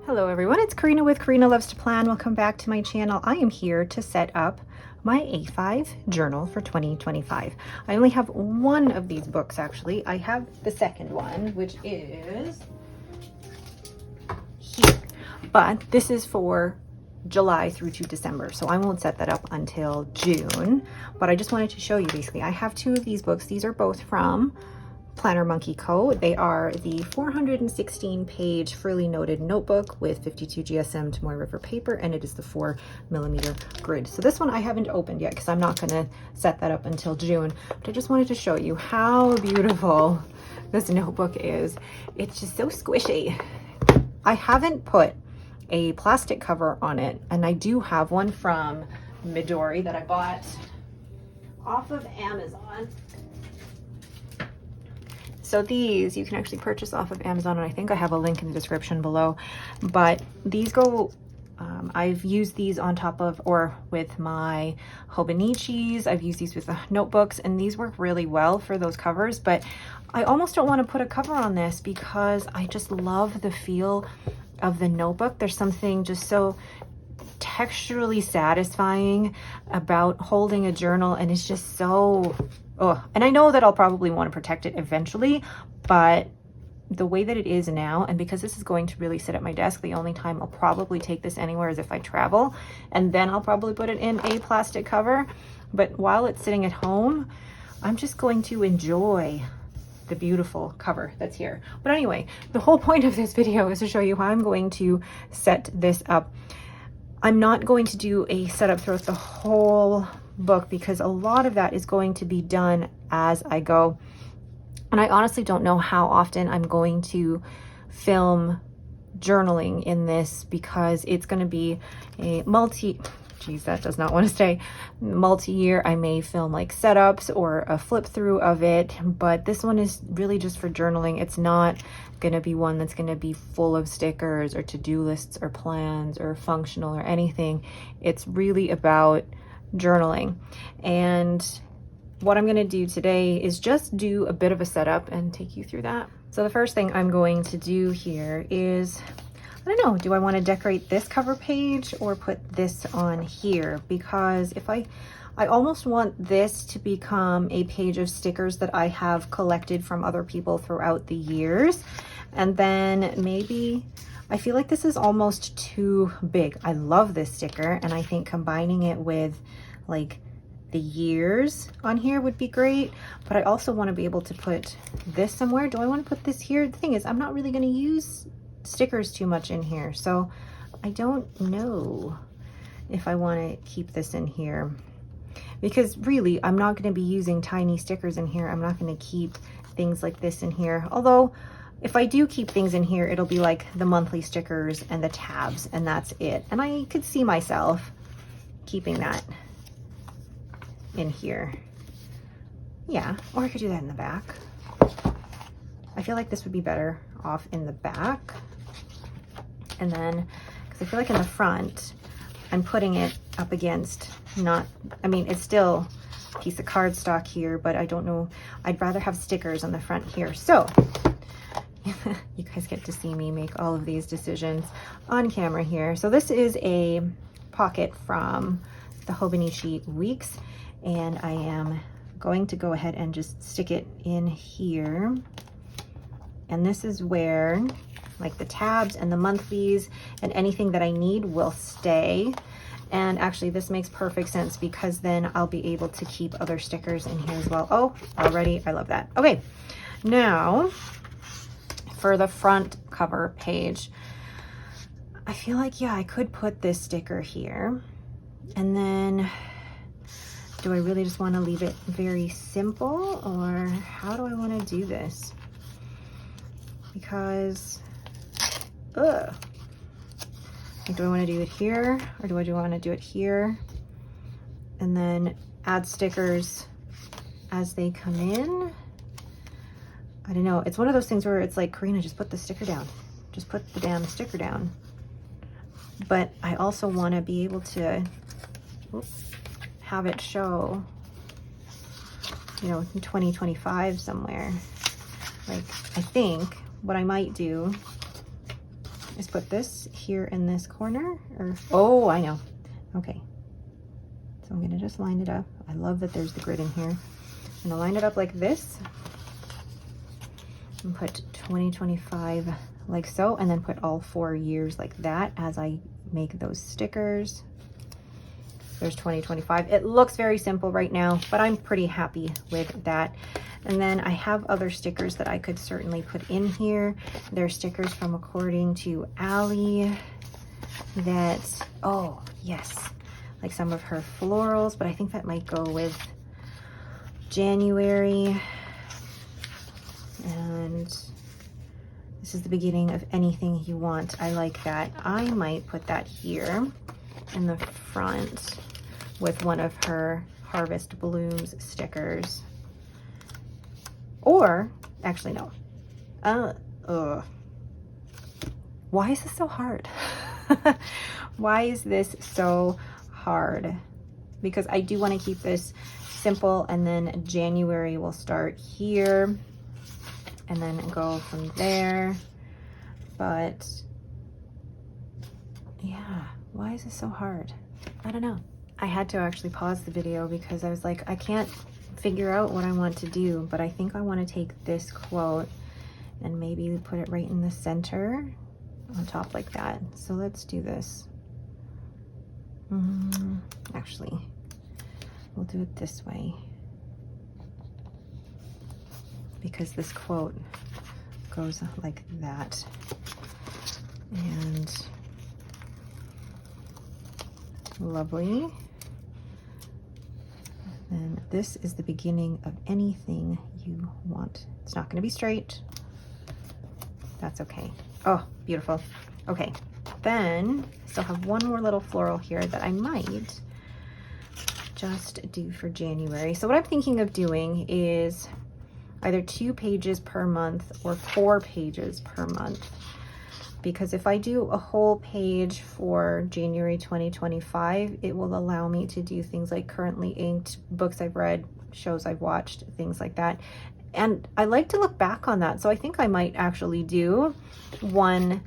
Hello everyone, it's Karina with Karina Loves to Plan. Welcome back to my channel. I am here to set up my A5 journal for 2025. I only have one of these books actually. I have the second one, which is here, but this is for July through to December, so I won't set that up until June. But I just wanted to show you basically, I have two of these books. These are both from PlannerMonkeyCo. They are the 416-page Freely Noted notebook with 52 GSM Tomoe River paper, and it is the 4mm grid. So this one I haven't opened yet because I'm not going to set that up until June, but I just wanted to show you how beautiful this notebook is. It's just so squishy. I haven't put a plastic cover on it, and I do have one from Midori that I bought off of Amazon. So these you can actually purchase off of Amazon, and I think I have a link in the description below. But these go, I've used these on top of or with my Hobonichis. I've used these with the notebooks, and these work really well for those covers. But I almost don't want to put a cover on this because I just love the feel of the notebook. There's something just so texturally satisfying about holding a journal, and it's just so and I know that I'll probably want to protect it eventually, but the way that it is now, and because this is going to really sit at my desk, the only time I'll probably take this anywhere is if I travel, and then I'll probably put it in a plastic cover. But while it's sitting at home, I'm just going to enjoy the beautiful cover that's here. But anyway, the whole point of this video is to show you how I'm going to set this up. I'm not going to do a setup throughout the whole book because a lot of that is going to be done as I go. And I honestly don't know how often I'm going to film journaling in this because it's going to be a that does not want to stay multi-year. I may film like setups or a flip through of it, but this one is really just for journaling. It's not going to be one that's going to be full of stickers or to-do lists or plans or functional or anything. It's really about journaling. And what I'm going to do today is just do a bit of a setup and take you through that. So the first thing I'm going to do here is, I don't know, do I want to decorate this cover page or put this on here? Because if I almost want this to become a page of stickers that I have collected from other people throughout the years. And then maybe, I feel like this is almost too big. I love this sticker, and I think combining it with like the years on here would be great. But I also want to be able to put this somewhere. Do I want to put this here? The thing is, I'm not really going to use stickers too much in here, so I don't know if I want to keep this in here, because really I'm not going to be using tiny stickers in here. I'm not going to keep things like this in here, although if I do keep things in here, it'll be like the monthly stickers and the tabs, and that's it. And I could see myself keeping that in here. Yeah, or I could do that in the back. I feel like this would be better off in the back. And then, because I feel like in the front, I'm putting it up against it's still a piece of cardstock here, but I don't know, I'd rather have stickers on the front here. So you guys get to see me make all of these decisions on camera here. So this is a pocket from the Hobonichi Weeks, and I am going to go ahead and just stick it in here. And this is where like the tabs and the monthlies and anything that I need will stay. And actually this makes perfect sense because then I'll be able to keep other stickers in here as well. Oh, already, I love that. Okay, now for the front cover page, I feel like, yeah, I could put this sticker here. And then do I really just want to leave it very simple, or how do I want to do this? Because do I want to do it here, or do I want to do it here and then add stickers as they come in? I don't know. It's one of those things where it's like, Karina, just put the sticker down. Just put the damn sticker down. But I also want to be able to have it show, in 2025 somewhere. Like, I think what I might do is put this here in this corner, or, oh, I know. Okay. So I'm gonna just line it up. I love that there's the grid in here. I'm gonna line it up like this and put 2025 like so, and then put all 4 years like that as I make those stickers. There's 2025. It looks very simple right now, but I'm pretty happy with that. And then I have other stickers that I could certainly put in here. They're stickers from According to Allie that, oh yes, like some of her florals, but I think that might go with January. And this is the beginning of anything you want. I like that. I might put that here in the front with one of her Harvest Blooms stickers. Or, actually no. Why is this so hard? Why is this so hard? Because I do want to keep this simple, and then January will start here and then go from there. But yeah, why is this so hard? I don't know. I had to actually pause the video because I was like, I can't figure out what I want to do, but I think I want to take this quote and maybe put it right in the center on top like that. So let's do this. Actually, we'll do it this way because this quote goes like that. And lovely. And this is the beginning of anything you want. It's not going to be straight. That's okay. Oh, beautiful. Okay, then I still have one more little floral here that I might just do for January. So what I'm thinking of doing is either 2 pages per month or 4 pages per month. Because if I do a whole page for January 2025, it will allow me to do things like currently inked, books I've read, shows I've watched, things like that. And I like to look back on that. So I think I might actually do 1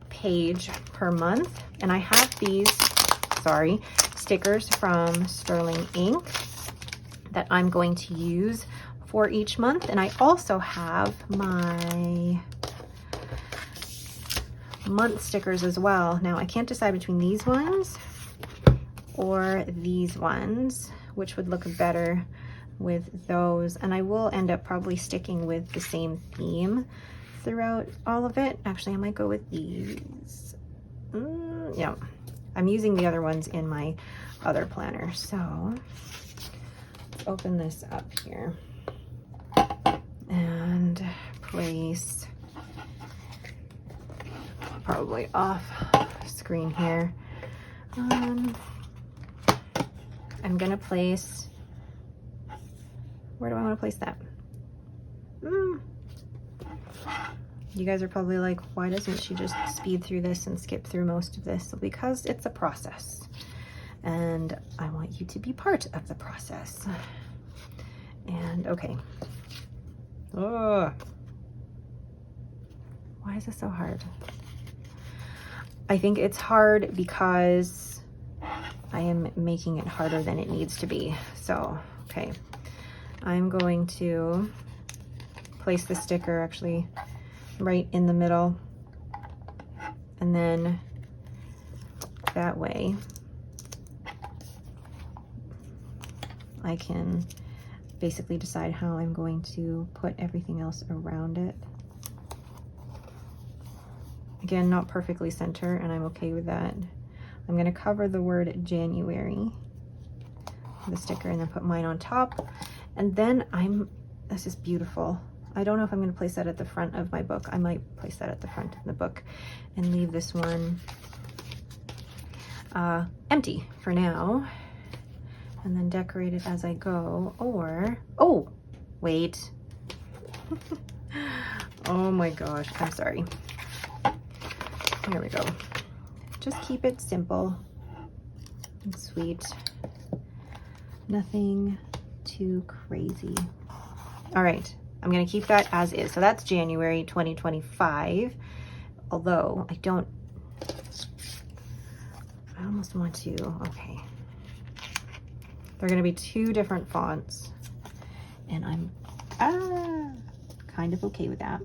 page per month. And I have these, stickers from Sterling Ink that I'm going to use for each month. And I also have my month stickers as well. Now I can't decide between these ones or these ones, which would look better with those. And I will end up probably sticking with the same theme throughout all of it. Actually, I might go with these. Yeah, I'm using the other ones in my other planner. So let's open this up here and place, probably off screen here. I'm gonna place, where do I want to place that? You guys are probably like, why doesn't she just speed through this and skip through most of this? So because it's a process, and I want you to be part of the process. And okay. Oh, why is this so hard? I think it's hard because I am making it harder than it needs to be. So, okay, I'm going to place the sticker actually right in the middle, and then that way I can basically decide how I'm going to put everything else around it. Again, not perfectly center, and I'm okay with that. I'm gonna cover the word January with the sticker and then put mine on top. And then this is beautiful. I don't know if I'm gonna place that at the front of my book. I might place that at the front of the book and leave this one empty for now, and then decorate it as I go. Or, oh, wait. Oh my gosh, I'm sorry. Here we go. Just keep it simple and sweet. Nothing too crazy. All right, I'm gonna keep that as is. So that's January 2025. although I almost want to, okay. They're gonna be two different fonts, and I'm kind of okay with that.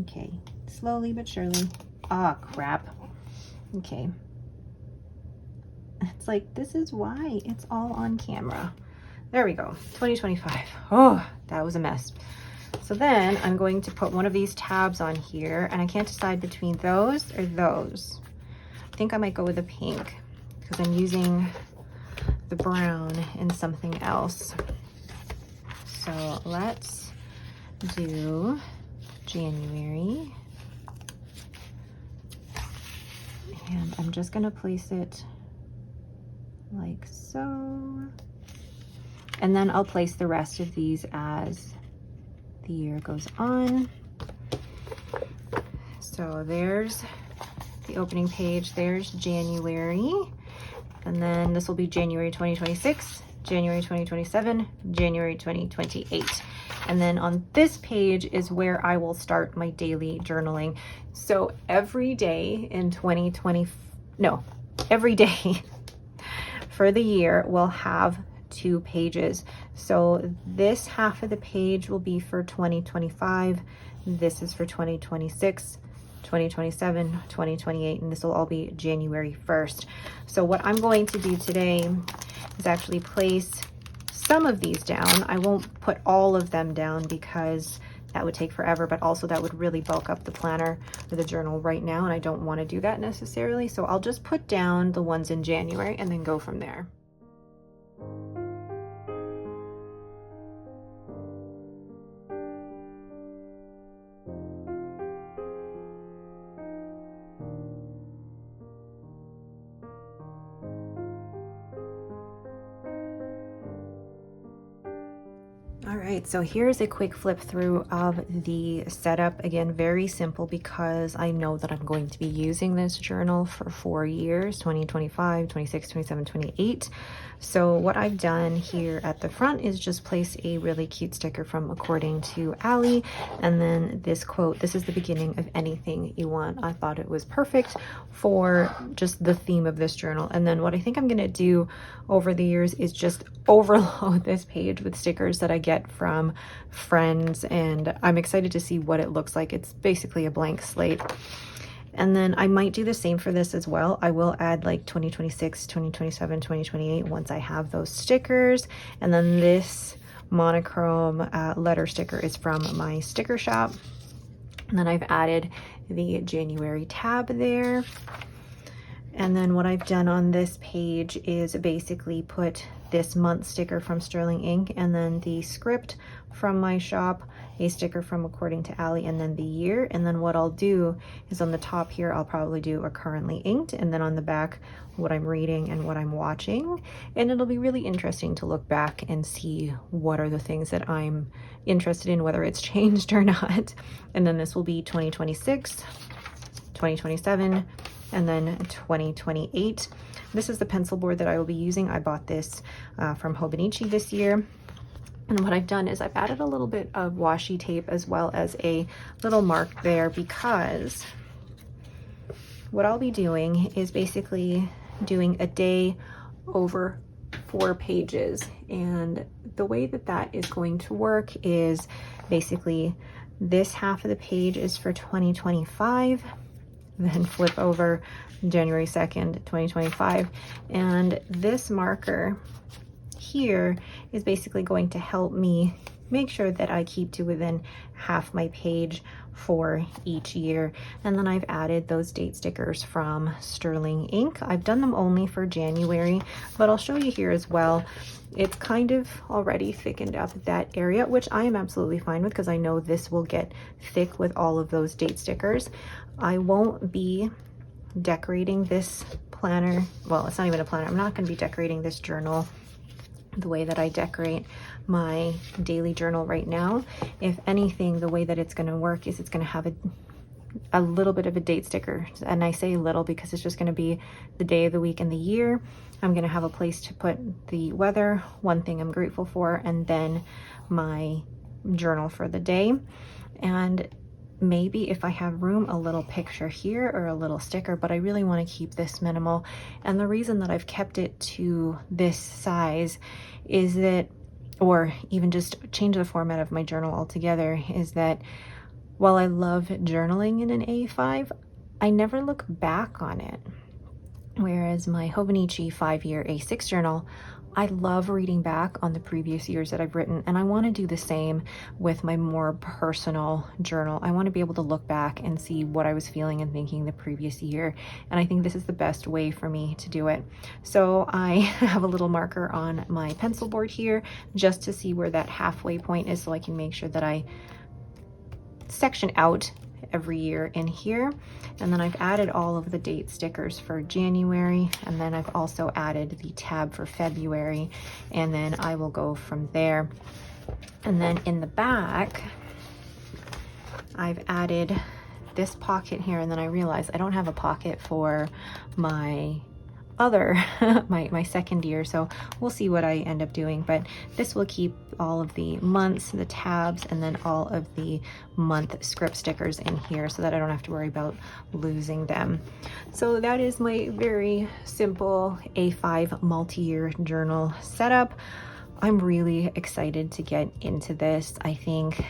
Okay, slowly but surely. Ah, crap. Okay. It's like, this is why it's all on camera. There we go, 2025. Oh, that was a mess. So then I'm going to put one of these tabs on here, and I can't decide between those or those. I think I might go with the pink because I'm using the brown in something else. So let's do January. And I'm just gonna place it like so. And then I'll place the rest of these as the year goes on. So there's the opening page, there's January. And then this will be January 2026, January 2027, January 2028. And then on this page is where I will start my daily journaling. So every day in every day for the year will have 2 pages. So this half of the page will be for 2025. This is for 2026, 2027, 2028, and this will all be January 1st. So what I'm going to do today is actually place some of these down. I won't put all of them down because that would take forever, but also that would really bulk up the planner or the journal right now, and I don't want to do that necessarily. So I'll just put down the ones in January and then go from there. All right, so here's a quick flip through of the setup. Again, very simple because I know that I'm going to be using this journal for 4 years, 2025, 26, 27, 28. So what I've done here at the front is just place a really cute sticker from According to Allie. And then this quote, this is the beginning of anything you want. I thought it was perfect for just the theme of this journal. And then what I think I'm gonna do over the years is just overload this page with stickers that I get from friends, and I'm excited to see what it looks like. It's basically a blank slate. And then I might do the same for this as well. I will add like 2026, 2027, 2028 once I have those stickers. And then this monochrome letter sticker is from my sticker shop. And then I've added the January tab there. And then what I've done on this page is basically put this month sticker from Sterling Ink, and then the script from my shop, a sticker from According to Allie, and then the year. And then what I'll do is on the top here, I'll probably do a currently inked, and then on the back, what I'm reading and what I'm watching. And it'll be really interesting to look back and see what are the things that I'm interested in, whether it's changed or not. And then this will be 2026, 2027, and then 2028. This is the pencil board that I will be using. I bought this from Hobonichi this year. And what I've done is I've added a little bit of washi tape as well as a little mark there, because what I'll be doing is basically doing a day over 4 pages. And the way that that is going to work is basically this half of the page is for 2025, then flip over January 2nd, 2025. And this marker here is basically going to help me make sure that I keep to within half my page for each year. And then I've added those date stickers from Sterling Ink. I've done them only for January, but I'll show you here as well. It's kind of already thickened up that area, which I am absolutely fine with because I know this will get thick with all of those date stickers. I won't be decorating this planner. Well, it's not even a planner. I'm not going to be decorating this journal the way that I decorate my daily journal right now. If anything, the way that it's going to work is it's going to have a little bit of a date sticker. And I say little because it's just going to be the day of the week and the year. I'm going to have a place to put the weather, one thing I'm grateful for, and then my journal for the day. And maybe if I have room, a little picture here or a little sticker, but I really want to keep this minimal. And the reason that I've kept it to this size is that, or even just change the format of my journal altogether, is that while I love journaling in an A5, I never look back on it. Whereas my Hobonichi 5-year A6 journal, I love reading back on the previous years that I've written, and I want to do the same with my more personal journal. I want to be able to look back and see what I was feeling and thinking the previous year, and I think this is the best way for me to do it. So I have a little marker on my pencil board here just to see where that halfway point is, so I can make sure that I section out every year in here. And then I've added all of the date stickers for January, and then I've also added the tab for February, and then I will go from there. And then in the back I've added this pocket here, and then I realized I don't have a pocket for my other my second year, so we'll see what I end up doing. But this will keep all of the months, the tabs, and then all of the month script stickers in here so that I don't have to worry about losing them. So that is my very simple A5 multi-year journal setup. I'm really excited to get into this. I think,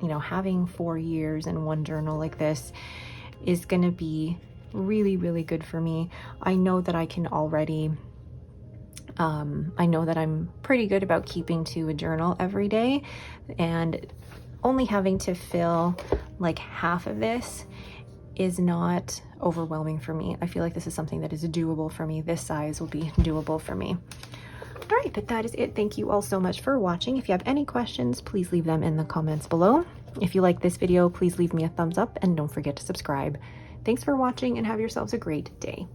you know, having 4 years in one journal like this is going to be really, really good for me. I know that I can already, I know that I'm pretty good about keeping to a journal every day, and only having to fill like half of this is not overwhelming for me. I feel like this is something that is doable for me. This size will be doable for me. All right, but that is it. Thank you all so much for watching. If you have any questions, please leave them in the comments below. If you like this video, please leave me a thumbs up and don't forget to subscribe. Thanks for watching and have yourselves a great day.